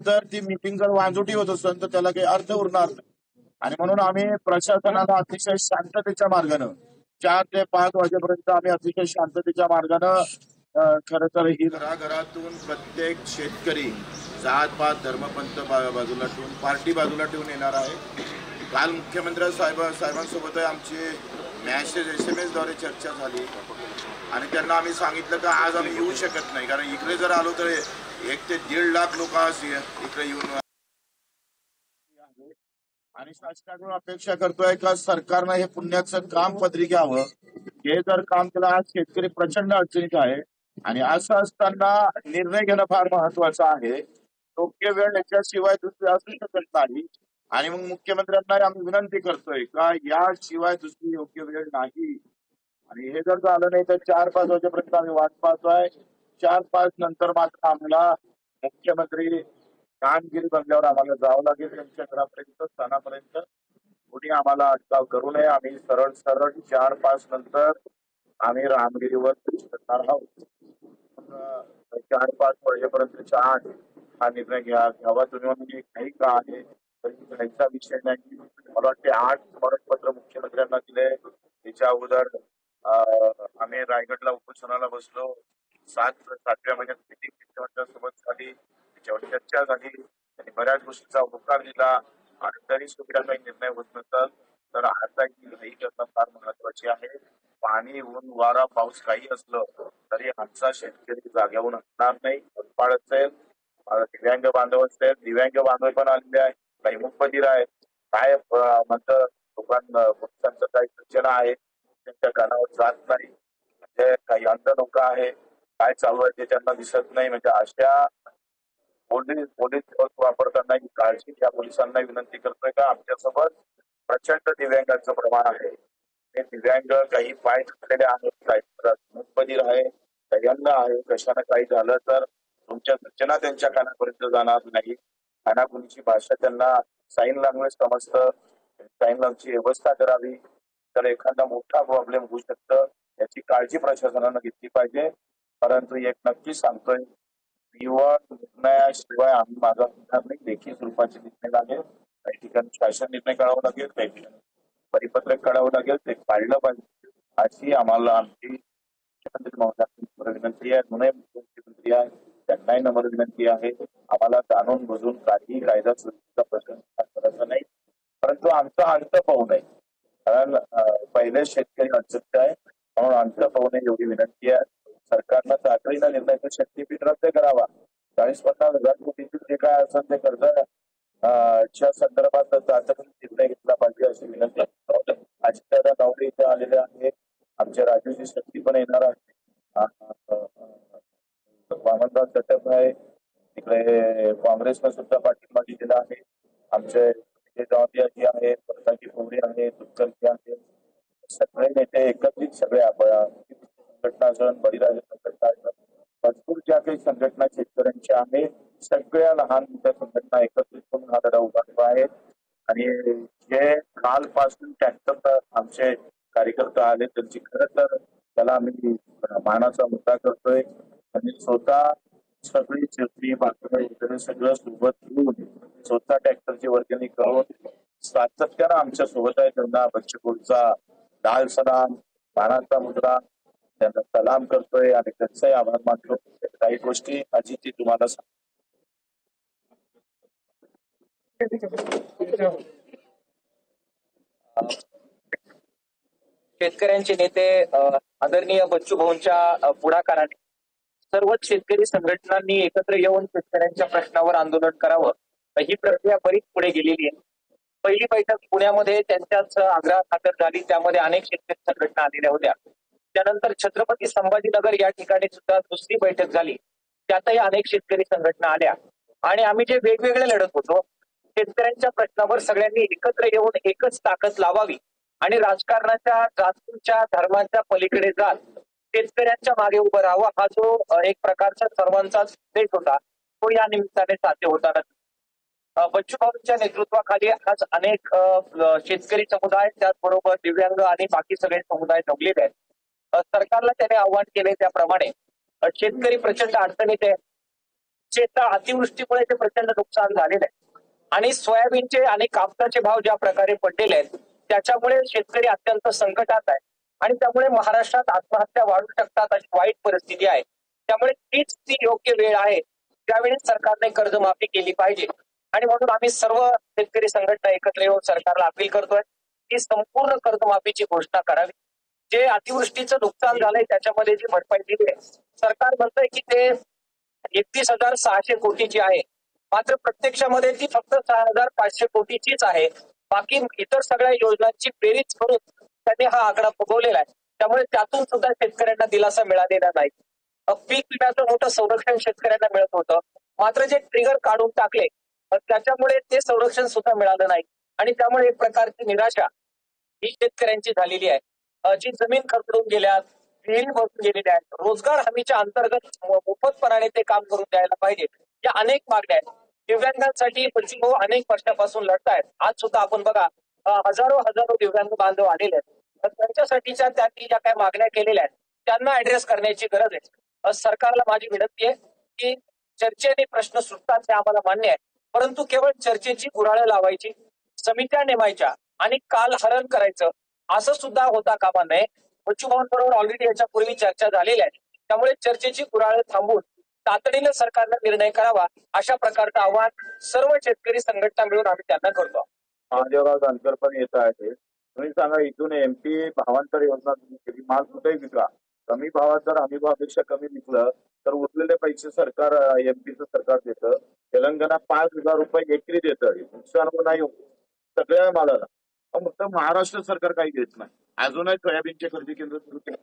जर ती मीटिंग जर वाजोटी होत असेल तर त्याला काही अर्थ उरणार नाही. आणि म्हणून आम्ही प्रशासनाला अतिशय शांततेच्या मार्गानं 4 ते 5 वाजेपर्यंत आम्ही अतिशय शांततेच्या मार्गानं खरं तर ही घराघरातून प्रत्येक शेतकरी जात-पात धर्मपंथ बाजूला ठेवून पार्टी बाजूला ठेवून येणार आहे. काल मुख्यमंत्री साहेबांसोबत आमची मॅसेज SMS द्वारे चर्चा झाली आणि त्यांना आम्ही सांगितलं की आज आम्ही येऊ शकत नाही, कारण इकडे जर आलो तर 1 ते 1.5 लाख लोक इकडे येऊन आणि शासनाकडून अपेक्षा करतोय का सरकारनं हे पुण्याचं काम पदरी घ्यावं. हे जर काम केलं, आज शेतकरी प्रचंड अडचणीत आहे आणि असं असताना निर्णय घेणं फार महत्वाचं आहे. योग्य वेळ याच्याशिवाय दुसरी असू शकत नाही. आणि मग मुख्यमंत्र्यांना आम्ही विनंती करतोय का याशिवाय दुसरी योग्य वेळ नाही. आणि हे जर झालं नाही तर 4-5 वाजेपर्यंत आम्ही वाट पाहतोय. 4-5 नंतर मात्र आम्हाला मुख्यमंत्री कामगिरी बंगल्यावर आम्हाला जावं लागेल, त्यांच्या घरापर्यंत स्थानापर्यंत. कुणी आम्हाला अटकाव करू नये. आम्ही सरळ सरळ 4-5 नंतर आम्ही रामगिरीवर करणार आहोत. 4-5 वाजेपर्यंतच्या आत हा निर्णय घ्यावा तुम्ही. म्हणजे काही का आहे तरी घ्यायचा विषय नाही. मला वाटते 8 स्मरणपत्र मुख्यमंत्र्यांना दिले. त्याच्या अगोदर आम्ही रायगडला उपोषणाला बसलो. 7व्या महिन्यात मिटिंग मुख्यमंत्र्यांसोबत झाली, त्याच्यावर चर्चा झाली, त्यांनी बऱ्याच गोष्टींचा होकार दिला आणि तरी सुद्धा काही निर्णय होत नसतात. तर आता ही घाई करणं फार महत्वाची आहे. पाणी, ऊन, वारा, पाऊस काही असलं तरी आमचा शेतकरी जाग्यावरून हटणार नाही. उत्पाळ असेल, दिव्यांग बांधव असेल, दिव्यांग बांधव पण आलेले आहे, काही मुकबधीर आहेत. काय म्हणतं लोकांना, पोलिसांचं काही सूचना आहे त्यांच्या कानावर जात नाही. म्हणजे काही अंध लोक आहे, काय चालू आहे ते त्यांना दिसत नाही. म्हणजे अशा पोलीस वापरताना ही काळजी घ्या. पोलिसांना विनंती करतोय का आमच्यासोबत प्रचंड दिव्यांगांचं प्रमाण आहे. हे दिव्यांग काही पाय तुटलेले आहेत, काही मुकबधीर आहे, काही अंध आहे. कशाने काही झालं तर तुमच्या सूचना त्यांच्या कानापर्यंत जाणार नाही. कानाकुनीची भाषा त्यांना साईन लँग्वेज समजतं, साईन लँग्वेजची व्यवस्था करावी. तर एखादा मोठा प्रॉब्लेम होऊ शकतं, याची काळजी प्रशासनानं घेतली पाहिजे. परंतु एक नक्की सांगतोय, निर्णयाशिवाय आम्ही मागे हटणार नाही. लेखी स्वरूपाचे निर्णय लागेल, काही ठिकाणी शासन निर्णय काढावा लागेल, काही ठिकाणी परिपत्रक काढावं लागेल, ते काढलं पाहिजे अशी आम्हाला आमची मुख्यमंत्री महोदयांना विनंती आहे. दोन्ही मुख्यमंत्री आहे त्यांनाही नम्र विनंती आहे. आम्हाला जाणून बुजून काही कायदा सुव्यवस्थेचा प्रश्न करायचा नाही, परंतु आमचा अंत पाहू नये. कारण पहिले शेतकरी अडचणीत आहे, म्हणून अंत पाहू नये एवढी विनंती आहे. सरकारनं तातडीनं निर्णयाचं शक्तीपीठ रद्द करावा. 40-50 हजार कोटीचे जे काय असेल ते कर्ज च्या संदर्भात तातडीने निर्णय घेतला पाहिजे अशी विनंती. अजितदादा गावडे इथे आलेले आहेत, आमचे राजूजी शक्ती पण येणार आहे, वामनराव चटप आहे, तिकडे काँग्रेसनं सुद्धा पाठिंबा दिलेला आहे. आमचे जवाबदारी आहे, प्रसादी पोवडे आहे, तुपकरजी आहे, सगळे नेते एकत्रित सगळे संघटना असेल, बळीराजा संघटना असेल, भरपूर ज्या काही संघटना शेतकऱ्यांच्या आहेत, सगळ्या लहान मोठ्या संघटना एकत्रित करून हा लढा उभारला आहे. आणि जे कालपासून ट्रॅक्टर आमचे कार्यकर्ते आले त्यांची खरं तर त्याला आम्ही मानाचा मुद्दा करतोय. आणि स्वतः सगळी शेती बातम्या सगळं सोबत घेऊन स्वतः ट्रॅक्टरची वर्गणी करून सातत्यानं आमच्या सोबत आहे. त्यांना बच्चूकडचा लाल सलाम, मानाचा मुद्रा त्यांना सलाम करतोय आणि त्यांचाही आभार मानतो. काही गोष्टी अजित तुम्हाला शेतकऱ्यांचे नेते आदरणीय बच्चू भाऊंच्या पुढाकाराने सर्वच शेतकरी संघटनांनी एकत्र येऊन शेतकऱ्यांच्या प्रश्नावर आंदोलन करावं, ही प्रक्रिया बरीच पुढे गेलेली आहे. पहिली बैठक पुण्यामध्ये त्यांच्याच आग्रहाखातर झाली, त्यामध्ये अनेक शेतकरी संघटना आलेल्या होत्या. त्यानंतर छत्रपती संभाजीनगर या ठिकाणी सुद्धा दुसरी बैठक झाली, त्यातही अनेक शेतकरी संघटना आल्या आणि आम्ही जे वेगवेगळे लढत होतो शेतकऱ्यांच्या प्रश्नावर सगळ्यांनी एकत्र येऊन एकच ताकद लावावी आणि राजकारणाच्या जातीच्या धर्माच्या पलीकडे जात शेतकऱ्यांच्या मागे उभं राहावं, हा जो एक प्रकारचा सर्वांचाच उद्देश होता तो या निमित्ताने साध्य होताना बच्चू भाऊंच्या नेतृत्वाखाली आज अनेक शेतकरी समुदाय, त्याचबरोबर दिव्यांग आणि बाकी सगळे समुदाय जमलेले आहेत. सरकारला त्याने आव्हान केले त्याप्रमाणे शेतकरी प्रचंड अडचणीत आहे. शेतात अतिवृष्टीमुळे जे प्रचंड नुकसान झालेलं आहे आणि सोयाबीनचे आणि कापसाचे भाव ज्या प्रकारे पडलेले आहेत त्याच्यामुळे शेतकरी अत्यंत संकटात आहे आणि त्यामुळे महाराष्ट्रात आत्महत्या वाढू शकतात अशी वाईट परिस्थिती आहे. त्यामुळे हीच ती योग्य वेळ आहे त्यावेळी सरकारने कर्जमाफी केली पाहिजे आणि म्हणून आम्ही सर्व शेतकरी संघटना एकत्र येऊन सरकारला अपील करतोय की संपूर्ण कर्जमाफीची घोषणा करावी. जे अतिवृष्टीचं नुकसान झालंय त्याच्यामध्ये जी भरपाई दिली आहे सरकार म्हणतंय की ते 31,600 कोटीची आहे, मात्र प्रत्यक्षामध्ये ती फक्त 6,500 कोटीचीच आहे. बाकी इतर सगळ्या योजनांची बेरीज करून त्यांनी हा आकडा फुगवलेला आहे. त्यामुळे त्यातून सुद्धा शेतकऱ्यांना दिलासा मिळालेला नाही. पीक विम्याचं मोठं संरक्षण शेतकऱ्यांना मिळत होतं, मात्र जे ट्रिगर काढून टाकले त्याच्यामुळे ते संरक्षण सुद्धा मिळालं नाही आणि त्यामुळे एक प्रकारची निराशा ही शेतकऱ्यांची झालेली आहे. जी जमीन खरडून गेल्या, विहिरी भरून गेलेल्या आहेत, रोजगार हमीच्या अंतर्गत मोफतपणाने ते काम करून द्यायला पाहिजे, या अनेक मागण्या आहेत. दिव्यांगांसाठी बच्चूभाऊ अनेक वर्षापासून लढतायत. आज सुद्धा आपण बघा हजारो दिव्यांग बांधव आलेले आहेत. तर त्यांच्यासाठीच्या त्यांनी ज्या काही मागण्या केलेल्या आहेत त्यांना ऍड्रेस करण्याची गरज आहे. सरकारला माझी विनंती आहे की चर्चेने प्रश्न सुटतात ते आम्हाला मान्य आहे, परंतु केवळ चर्चेची गुऱ्हाळं लावायची, समित्या नेमायच्या आणि कालहरण करायचं असं सुद्धा होता कामा नये. बच्चूभाऊंबरोबर ऑलरेडी याच्यापूर्वी चर्चा झालेल्या आहे. त्यामुळे चर्चेची गुऱ्हाळं थांबून तातडीनं सरकारनं निर्णय करावा अशा प्रकारचं आव्हान सर्व शेतकरी संघटना मिळून आम्ही त्यांना करतो. महादेवराव जानकर पण येत आहे. तुम्ही सांगा, इथून एमपी भावांतर योजना तुम्ही केली, माल कुठेही विका, कमी भावात जर हमी भावापेक्षा कमी विकलं तर उरलेले पैसे सरकार एमपीचं सरकार देतं. तेलंगणा 5,000 रुपये एकरी देतं, नुकसान नाही होत सगळ्या मालाला. फक्त महाराष्ट्र सरकार काही देत नाही. अजूनही सोयाबीनचे खरेदी केंद्र सुरू केले,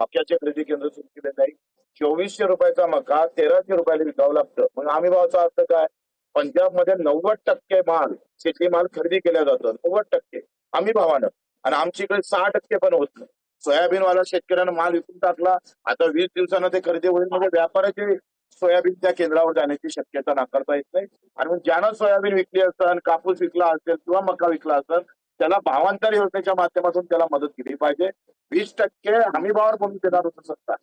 मक्याचे खरेदी केंद्र सुरू केले नाही. 2400 रुपयाचा मका 1300 रुपयाला विकावं लागतं. मग हमी भावाचा अर्थ काय? पंजाबमध्ये 90% माल शेती माल खरेदी केला जातो, 90% हमी भावानं, आणि आमच्या इकडे 6% पण होत नाही. सोयाबीनवाला शेतकऱ्यानं माल विकून टाकला, आता 20 दिवसानं ते खरेदी होईल, म्हणजे व्यापाराची सोयाबीन त्या केंद्रावर जाण्याची शक्यता नाकारता येत नाही. आणि मग ज्यानं सोयाबीन विकली असेल, कापूस विकला असेल किंवा मका विकला असेल त्याला भावांतर योजनेच्या माध्यमातून त्याला मदत केली पाहिजे. 20% हमी भावावर म्हणून देणार होतं सरकार,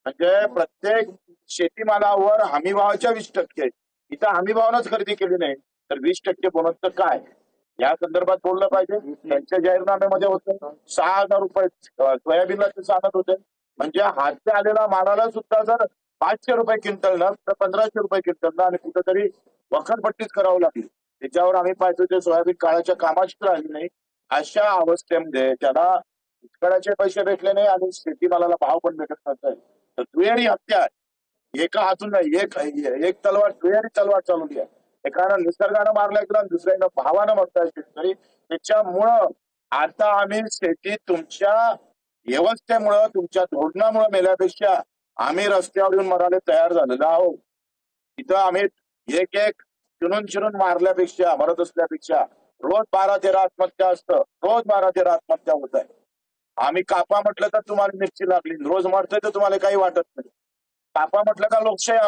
म्हणजे प्रत्येक शेतीमालावर हमी भावाच्या 20%. इथं हमी भावानंच खरेदी केली नाही तर 20% बोनस तर काय, या संदर्भात बोललं पाहिजे. त्यांच्या जाहीरनाम्यामध्ये होते 6,000 रुपये सोयाबीनला ते सांगत होते, म्हणजे हातच्या आलेला मालाला सुद्धा जर 500 रुपये क्विंटलनं तर 1,500 रुपये क्विंटलनं आणि कुठेतरी वखरपट्टीच करावं लागली. त्याच्यावर आम्ही पाहिजे ते सोयाबीन काळाच्या कामाची राहिली नाही. अशा अवस्थेमध्ये त्याला उत्कळाचे पैसे भेटले नाही आणि शेतीमालाला भाव पण भेटत नसेल तर दुहेरी हत्या आहे. एका हातून नाही, एक तलवार, दुहेरी तलवार चालवली आहे. एकानं निसर्गानं मारला गेला आणि दुसऱ्यानं भावानं मारताय शेतकरी. त्याच्यामुळं आता आम्ही शेती तुमच्या व्यवस्थेमुळं, तुमच्या धोरणामुळे मेल्यापेक्षा आम्ही रस्त्यावर येऊन मरायला तयार झालेलो आहोत. इथं आम्ही एक चिरून मारल्यापेक्षा, मरत असल्यापेक्षा रोज 12-13 आत्महत्या असतं, रोज 12-13 आत्महत्या होत आहे. आम्ही कापा म्हटलं तर तुम्हाला मिरची लागली, रोज मरतोय तर तुम्हाला काही वाटत नाही. कापा म्हटलं का लोकशाही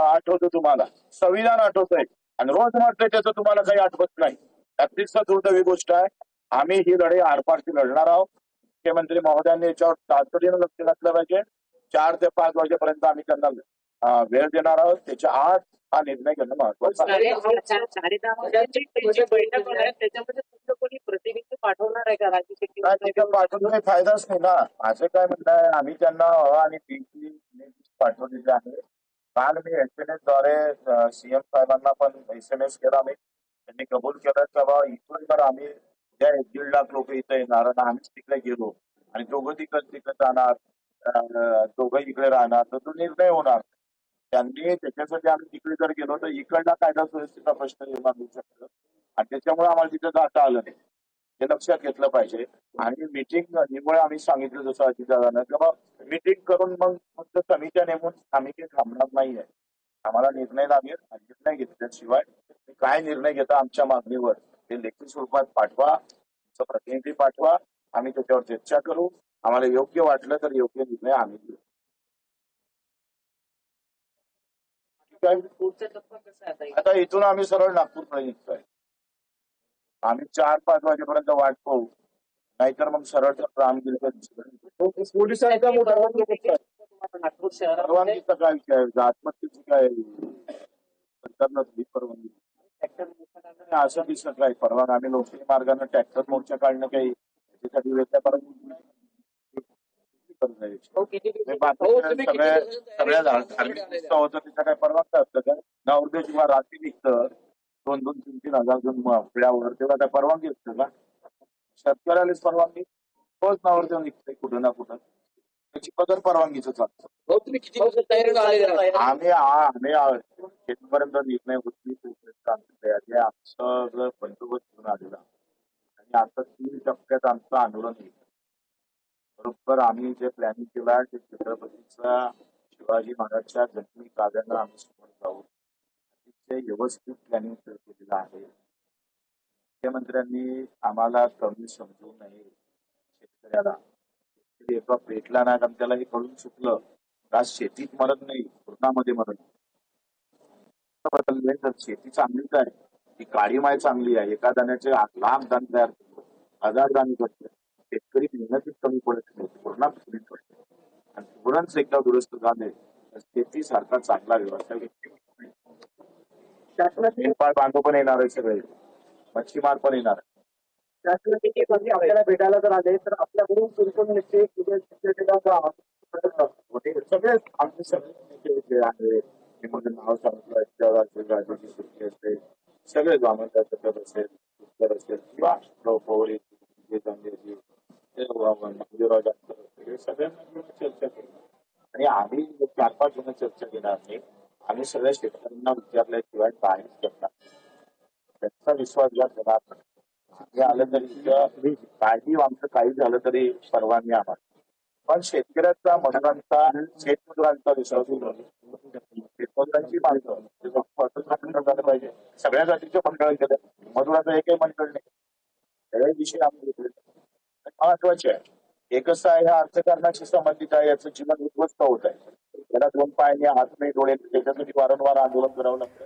आठवतो तुम्हाला, संविधान आठवतंय, आणि रोज मरतोय त्याचं तुम्हाला काही आठवत नाही. अतिशय दुर्दैवी गोष्ट आहे. आम्ही ही लढाई आरपारची लढणार आहोत. मुख्यमंत्री महोदयांनी याच्यावर तातडीनं लक्ष घातलं पाहिजे. 4 ते 5 वाजेपर्यंत आम्ही त्यांना वेळ देणार आहोत. त्याच्या आत हा निर्णय घेणं महत्वाचं आहे. प्रतिनिधी पाठवणार आहे का राज्य पाठवून फायदाच नाही ना, असं काय म्हणणं आहे. आम्ही त्यांना आणि पाठवलेले आहे. काल मी SMS द्वारे सीएम साहेबांना पण SMS केला. मी त्यांनी कबूल केलं की बाबा इथून जर आम्ही 1.5 लाख लोक इथे येणार आणि आम्हीच तिकडे गेलो आणि दोघं तिकडे जाणार, दोघं इकडे राहणार तर तो निर्णय होणार. त्यांनी त्याच्यासाठी आम्ही तिकडे जर गेलो तर इकडला कायदा सुव्यवस्थेचा प्रश्न निर्माण होऊ शकतो आणि त्याच्यामुळे आम्हाला तिथे जाता आलं नाही. हे लक्षात घेतलं पाहिजे. आणि मीटिंगमुळे आम्ही सांगितलं जसं अजितदादांना की बाबा मीटिंग करून मग फक्त समित्या नेमून आम्ही काही थांबणार नाहीये. आम्हाला निर्णय लागेल आणि निर्णय घेतल्याशिवाय काय निर्णय घेता आमच्या मागणीवर ते लेखी स्वरूपात पाठवा, प्रतिनिधी पाठवा, आम्ही त्याच्यावर चर्चा करू. आम्हाला योग्य वाटलं तर योग्य निर्णय आम्ही घेऊ. आता इथून आम्ही सरळ नागपूरकडे निघतोय. आम्ही 4-5 वाजेपर्यंत वाट पाहू, नाहीतर मग सरळ पोलिसांचा मोठा परवानगीचा काय विषय आहे, आत्महत्येची काय सरकारनं दिली परवानगी. ट्रॅक्टर असं दिसत नाही. परवाना आम्ही लोकशाही मार्गाने ट्रॅक्टर मोर्चा काढणं काही त्याच्यासाठी वेगळ्या परवानगी हो, किती हे दिवसाची- बाकी हो, तुम्ही किती सगळ्या दिवसाची तयारी सगळ्या करताय? धार्मिक उत्सव होतं त्याचा काय परवानगी असतं का? नवरदेव जेव्हा रात्री निघतं 2-2, 3-3 हजार घेऊन पिढ्यावर तेव्हा काय परवानगी असतं का? शेतकऱ्यालाच परवानगी तोच नवरदेव निघतोय कुठं ना कुठं त्याची पदर परवानगीच चालतं. हो, तुम्ही किती दिवसाची तयारी आलेले आम्ही शेतपर्यंत निर्णय होती आमचं जर बंदोबस्त घेऊन आलेला आणि आता 3 टप्प्यात आमचं आंदोलन आहे. बरोबर आम्ही जे प्लॅनिंग केलं आहे ते छत्रपतीचा शिवाजी महाराजच्या जन्मी काव्यानं आम्ही समोर जाऊ ते व्यवस्थित प्लॅनिंग केलेलं आहे. मुख्यमंत्र्यांनी आम्हाला कमी समजू नये. शेतकऱ्याला शेतकरी एका पेटला नाही कारण त्याला हे कळून चुकलं का शेतीत मरत नाही पूर्णामध्ये मरत बदलले तर शेती चांगलीच आहे ती काळी माय चांगली आहे. एका दाण्याचे लाख दाणे तयार करतो 1000 दाणे करतो. शेतकरी मेहनतीत कमी पडत नाही पूर्ण कमी पडतो आणि धोरणच एकदा दुरुस्त झाले तर शेती सारखा चांगला व्यवसाय मेंढपाळ बांधव पण येणार आहे सगळे मच्छीमार पण येणार आहे. शासनाचे मंत्री आपल्याला भेटायला जर आले तर आपल्याकडून कोणकोण नेते सगळे आमचे सगळे नेते जे आहे मी म्हणजे नाव सांगितलं राजाची सुट्टी असते सगळे ग्रामीण सगळं असेल उत्तर असेल किंवा पवरी मंदिराव जास्त हे सगळ्यांना घेऊन चर्चा केली आणि आम्ही 4-5 जण चर्चा घेणार नाही. आम्ही सगळ्या शेतकऱ्यांना विचारल्याशिवाय काहीच करणार त्यांचा विश्वासघात होणार नाही. हे आलं तरी काही आमचं काही झालं तरी परवानगी आम्हाला पण शेतकऱ्याचा मजुरांचा शेतमजुरांचा विश्वास शेतमजुरांची माणसं झालं पाहिजे. सगळ्या जातीचे मंडळ केलं मजुराचा एकही मंडळ नाही. सगळे विषय आम्ही घेतले महत्वाचे आहे. एकच आहे ह्या अर्थकारणाशी संबंधित आहे याचं जीवन उद्ध्वस्त होत आहे. त्याला 2 पायाने हात नाही डोळे त्याच्यासाठी वारंवार आंदोलन करावं लागतं.